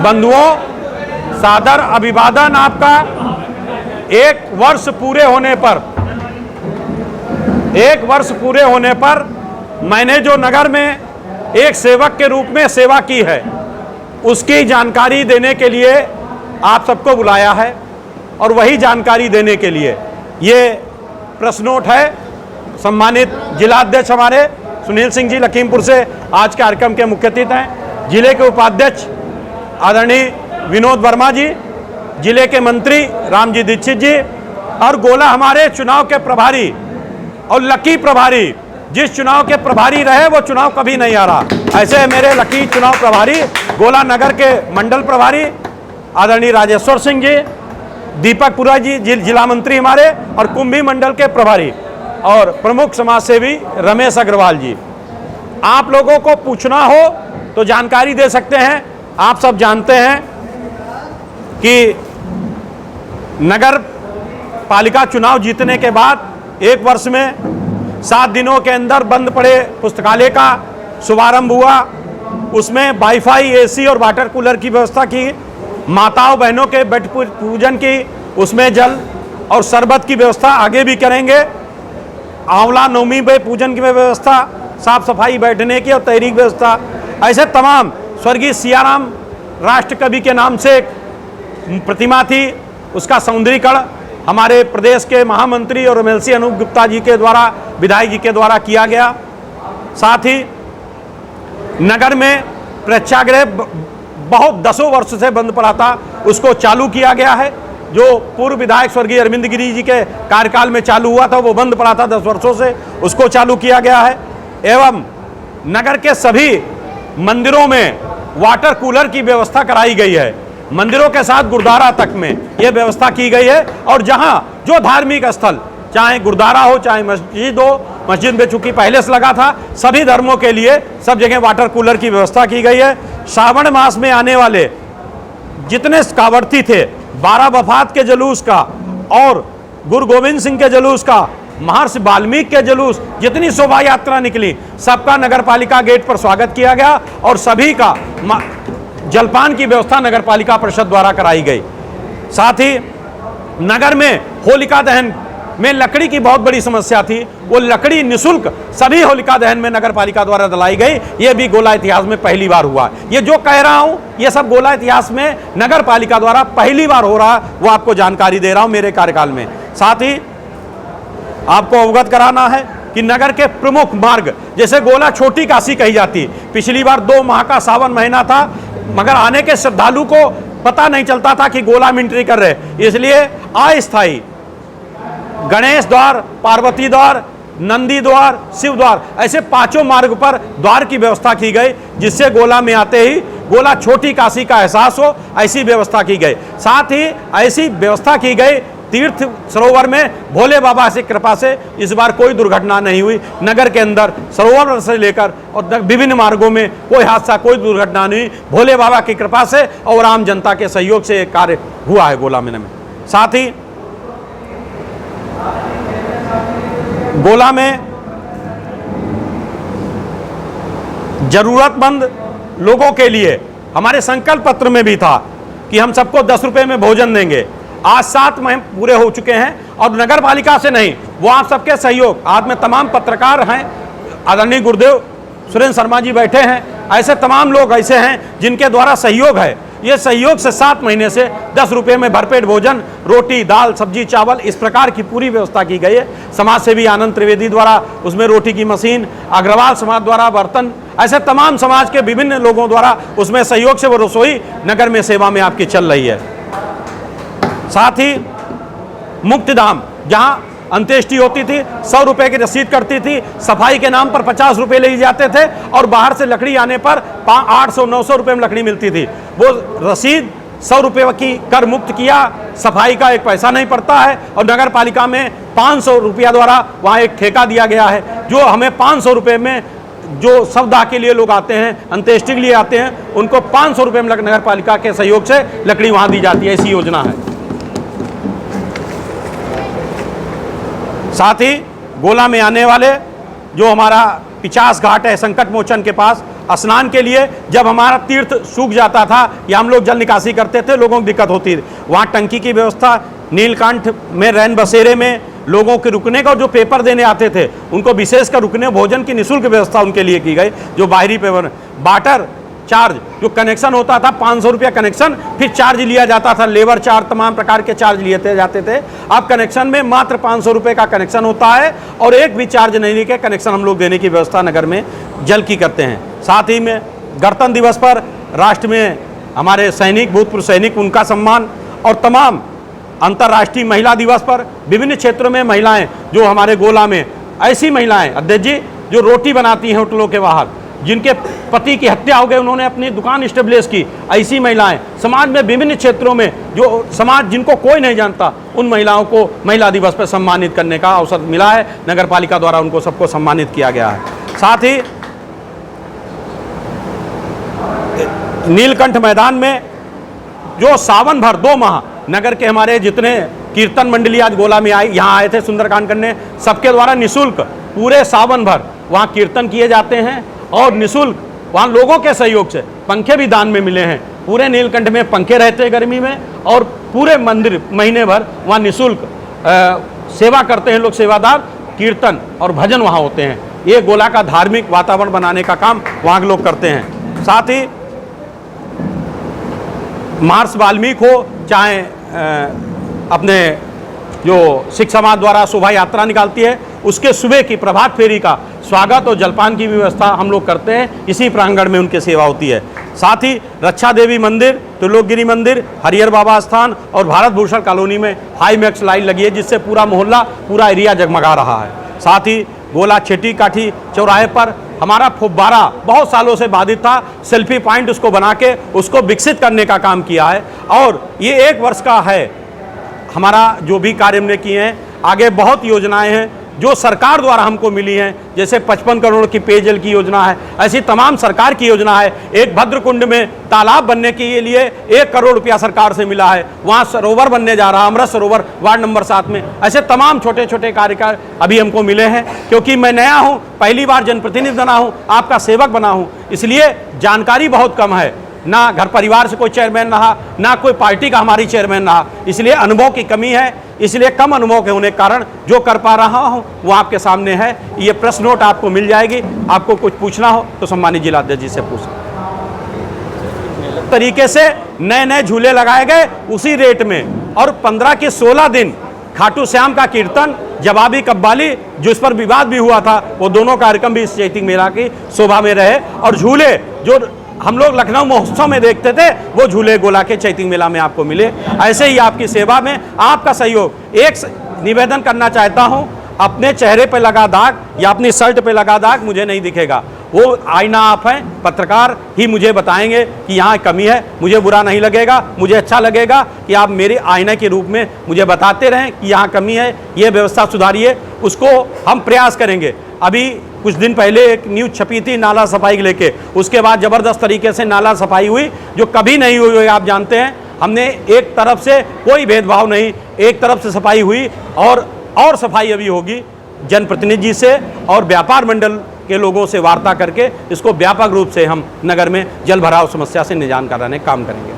बंधुओं, सादर अभिवादन आपका। एक वर्ष पूरे होने पर मैंने जो नगर में एक सेवक के रूप में सेवा की है, उसकी जानकारी देने के लिए आप सबको बुलाया है। और वही जानकारी देने के लिए ये प्रेस नोट है। सम्मानित जिलाध्यक्ष हमारे सुनील सिंह जी लखीमपुर से आज कार्यक्रम के मुख्य अतिथि हैं। जिले के उपाध्यक्ष आदरणीय विनोद वर्मा जी, जिले के मंत्री रामजी दीक्षित जी, और गोला हमारे चुनाव के प्रभारी और लकी प्रभारी, जिस चुनाव के प्रभारी रहे वो चुनाव कभी नहीं आ रहा, ऐसे मेरे लकी चुनाव प्रभारी गोला नगर के मंडल प्रभारी आदरणीय राजेश्वर सिंह जी, दीपक पुरा जी जिला मंत्री हमारे, और कुंभी मंडल के प्रभारी और प्रमुख समाज सेवी रमेश अग्रवाल जी। आप लोगों को पूछना हो तो जानकारी दे सकते हैं। आप सब जानते हैं कि नगर पालिका चुनाव जीतने के बाद एक वर्ष में 7 दिनों के अंदर बंद पड़े पुस्तकालय का शुभारंभ हुआ। उसमें वाईफाई, एसी और वाटर कूलर की व्यवस्था की, माताओं बहनों के बेड पूजन की, उसमें जल और शरबत की व्यवस्था आगे भी करेंगे। आंवला नवमी में पूजन की व्यवस्था, साफ सफाई बैठने की और तहरीक व्यवस्था, ऐसे तमाम। स्वर्गीय सियाराम राष्ट्र कवि के नाम से एक प्रतिमा थी, उसका सौंदर्यीकरण हमारे प्रदेश के महामंत्री और एमएलसी अनूप गुप्ता जी के द्वारा, विधायक जी के द्वारा किया गया। साथ ही नगर में प्रेक्षागृह बहुत 10 वर्ष से बंद पड़ा था, उसको चालू किया गया है। जो पूर्व विधायक स्वर्गीय अरविंद गिरी जी के कार्यकाल में चालू हुआ था, वो बंद पड़ा था 10 वर्षों से, उसको चालू किया गया है। एवं नगर के सभी मंदिरों में वाटर कूलर की व्यवस्था कराई गई है। मंदिरों के साथ गुरुद्वारा तक में ये व्यवस्था की गई है। और जहां जो धार्मिक स्थल, चाहे गुरुद्वारा हो चाहे मस्जिद हो, मस्जिद में चूंकि पहले से लगा था, सभी धर्मों के लिए सब जगह वाटर कूलर की व्यवस्था की गई है। श्रावण मास में आने वाले जितने कांवड़ती थे, 12 वफात के जुलूस का और गुरु गोविंद सिंह के जुलूस का, महर्षि वाल्मीकि के जुलूस, जितनी शोभा यात्रा निकली, सबका नगर पालिका गेट पर स्वागत किया गया और सभी का जलपान की व्यवस्था नगर पालिका परिषद द्वारा कराई गई। साथ ही नगर में होलिका दहन में लकड़ी की बहुत बड़ी समस्या थी, वो लकड़ी निःशुल्क सभी होलिका दहन में नगर पालिका द्वारा दिलाई गई। ये भी गोला इतिहास में पहली बार हुआ। ये जो कह रहा हूं, ये सब गोला इतिहास में नगर पालिका द्वारा पहली बार हो रहा, वो आपको जानकारी दे रहा हूं मेरे कार्यकाल में। साथ ही आपको अवगत कराना है कि नगर के प्रमुख मार्ग, जैसे गोला छोटी काशी कही जाती, पिछली बार 2 माह का सावन महीना था, मगर आने के श्रद्धालु को पता नहीं चलता था कि गोला में एंट्री कर रहे, इसलिए अस्थायी गणेश द्वार, पार्वती द्वार, नंदी द्वार, शिव द्वार, ऐसे 5 मार्ग पर द्वार की व्यवस्था की गई, जिससे गोला में आते ही गोला छोटी काशी का एहसास हो, ऐसी व्यवस्था की गई। साथ ही ऐसी व्यवस्था की गई तीर्थ सरोवर में भोले बाबा से कृपा से इस बार कोई दुर्घटना नहीं हुई। नगर के अंदर सरोवर से लेकर और विभिन्न मार्गों में कोई हादसा, कोई दुर्घटना नहीं, भोले बाबा की कृपा से और आम जनता के सहयोग से कार्य हुआ है गोला में। साथ ही गोला में जरूरतमंद लोगों के लिए हमारे संकल्प पत्र में भी था कि हम सबको 10 रुपए में भोजन देंगे। आज 7 महीने पूरे हो चुके हैं और नगर पालिका से नहीं, वो आप सबके सहयोग, आज में तमाम पत्रकार हैं, आदरणीय गुरुदेव सुरेंद्र शर्मा जी बैठे हैं, ऐसे तमाम लोग ऐसे हैं जिनके द्वारा सहयोग है। ये सहयोग से 7 महीने से 10 रुपये में भरपेट भोजन, रोटी, दाल, सब्जी, चावल, इस प्रकार की पूरी व्यवस्था की गई है। समाज सेवी आनंद त्रिवेदी द्वारा उसमें रोटी की मशीन, अग्रवाल समाज द्वारा बर्तन, ऐसे तमाम समाज के विभिन्न लोगों द्वारा उसमें सहयोग से वो रसोई नगर में सेवा में आपकी चल रही है। साथ ही मुक्तिधाम, जहां अंत्येष्टि होती थी, 100 रुपए की रसीद करती थी, सफाई के नाम पर 50 रुपए ले जाते थे और बाहर से लकड़ी आने पर 800-900 रुपए में लकड़ी मिलती थी। वो रसीद 100 रुपए की कर मुक्त किया, सफाई का एक पैसा नहीं पड़ता है और नगर पालिका में 500 रुपया द्वारा वहाँ एक ठेका दिया गया है, जो हमें 500 रुपये में जो शवदाह के लिए लोग आते हैं, अंत्येष्टि के लिए आते हैं, उनको 500 रुपये में नगर पालिका के सहयोग से लकड़ी वहाँ दी जाती है। ऐसी योजना है। साथ ही गोला में आने वाले जो हमारा 50 घाट है संकट मोचन के पास, स्नान के लिए जब हमारा तीर्थ सूख जाता था या हम लोग जल निकासी करते थे, लोगों को दिक्कत होती थी। वहाँ टंकी की व्यवस्था, नीलकंठ में रैन बसेरे में लोगों के रुकने का, और जो पेपर देने आते थे उनको विशेषकर रुकने, भोजन की निःशुल्क व्यवस्था उनके लिए की गई। जो बाहरी पेपर, वाटर चार्ज, जो कनेक्शन होता था 500 रुपया कनेक्शन, फिर चार्ज लिया जाता था, लेबर चार्ज, तमाम प्रकार के चार्ज लिए जाते थे। अब कनेक्शन में मात्र 500 रुपये का कनेक्शन होता है और एक भी चार्ज नहीं लेके कनेक्शन हम लोग देने की व्यवस्था नगर में जल की करते हैं। साथ ही में गणतंत्र दिवस पर राष्ट्र में हमारे सैनिक, भूतपूर्व सैनिक, उनका सम्मान, और तमाम अंतर्राष्ट्रीय महिला दिवस पर विभिन्न क्षेत्रों में महिलाएं, जो हमारे गोला में ऐसी महिलाएं अध्यक्ष जी जो रोटी बनाती हैं होटलों के बाहर, जिनके पति की हत्या हो गई, उन्होंने अपनी दुकान स्टेब्लिश की, ऐसी महिलाएं समाज में विभिन्न क्षेत्रों में, जो समाज जिनको कोई नहीं जानता, उन महिलाओं को महिला दिवस पर सम्मानित करने का अवसर मिला है। नगर पालिका द्वारा उनको सबको सम्मानित किया गया है। साथ ही नीलकंठ मैदान में जो सावन भर 2 माह नगर के हमारे जितने कीर्तन मंडली आज गोला में आई, यहाँ आए थे सुंदरकांड करने, सबके द्वारा निःशुल्क पूरे सावन भर वहाँ कीर्तन किए जाते हैं और निःशुल्क वहाँ लोगों के सहयोग से पंखे भी दान में मिले हैं। पूरे नीलकंठ में पंखे रहते हैं गर्मी में, और पूरे मंदिर महीने भर वहाँ निःशुल्क सेवा करते हैं लोग, सेवादार, कीर्तन और भजन वहाँ होते हैं। ये गोला का धार्मिक वातावरण बनाने का काम वहाँ के लोग करते हैं। साथ ही महर्षि वाल्मीकि हो, चाहे अपने जो सिख समाज द्वारा शोभा यात्रा निकालती है, उसके सुबह की प्रभात फेरी का स्वागत और जलपान की व्यवस्था हम लोग करते हैं। इसी प्रांगण में उनकी सेवा होती है। साथ ही रक्षा देवी मंदिर, त्रिलोकगिरी मंदिर, हरिहर बाबा स्थान और भारत भूषण कॉलोनी में हाई मैक्स लाइट लगी है, जिससे पूरा मोहल्ला, पूरा एरिया जगमगा रहा है। साथ ही गोला छेटी काठी चौराहे पर हमारा फुब्बारा बहुत सालों से बाधित था, सेल्फी पॉइंट उसको बना के उसको विकसित करने का काम किया है, और ये 1 वर्ष का है हमारा जो भी कार्य हमने किए हैं। आगे बहुत योजनाएं हैं जो सरकार द्वारा हमको मिली हैं, जैसे 55 करोड़ की पेयजल की योजना है, ऐसी तमाम सरकार की योजना है। एक भद्रकुंड में तालाब बनने के लिए 1 करोड़ रुपया सरकार से मिला है, वहाँ सरोवर बनने जा रहा है, अमृत सरोवर वार्ड नंबर 7 में। ऐसे तमाम छोटे छोटे कार्य अभी हमको मिले हैं, क्योंकि मैं नया हूँ, पहली बार जनप्रतिनिधि बना हूँ, आपका सेवक बना हूँ, इसलिए जानकारी बहुत कम है। ना घर परिवार से कोई चेयरमैन रहा, ना कोई पार्टी का हमारी चेयरमैन रहा, इसलिए अनुभव की कमी है। इसलिए कम अनुभव के होने के कारण जो कर पा रहा हूँ वो आपके सामने है। ये प्रेस नोट आपको मिल जाएगी, आपको कुछ पूछना हो तो सम्मानित जिलाध्यक्ष जी से पूछ। तरीके से नए नए झूले लगाए गए उसी रेट में, और 15 के 16 दिन खाटू श्याम का कीर्तन, जवाबी कव्वाली, जिस पर विवाद भी हुआ था, वो दोनों कार्यक्रम भी इस चैती मेला की शोभा में रहे। और झूले जो हम लोग लखनऊ महोत्सव में देखते थे, वो झूले गोला के चैती मेला में आपको मिले। ऐसे ही आपकी सेवा में आपका सहयोग। एक निवेदन करना चाहता हूं, अपने चेहरे पे लगा दाग या अपनी शर्ट पे लगा दाग मुझे नहीं दिखेगा, वो आईना आप हैं, पत्रकार ही मुझे बताएंगे कि यहाँ कमी है। मुझे बुरा नहीं लगेगा, मुझे अच्छा लगेगा कि आप मेरे आईने के रूप में मुझे बताते रहें कि यहाँ कमी है, ये व्यवस्था सुधारिए, उसको हम प्रयास करेंगे। अभी कुछ दिन पहले एक न्यूज़ छपी थी नाला सफाई के लेके, उसके बाद ज़बरदस्त तरीके से नाला सफाई हुई, जो कभी नहीं हुई आप जानते हैं। हमने एक तरफ से कोई भेदभाव नहीं, एक तरफ से सफाई हुई, और सफाई अभी होगी जनप्रतिनिधि जी से और व्यापार मंडल के लोगों से वार्ता करके इसको व्यापक रूप से हम नगर में जल भराव समस्या से निजात कराने का काम करेंगे।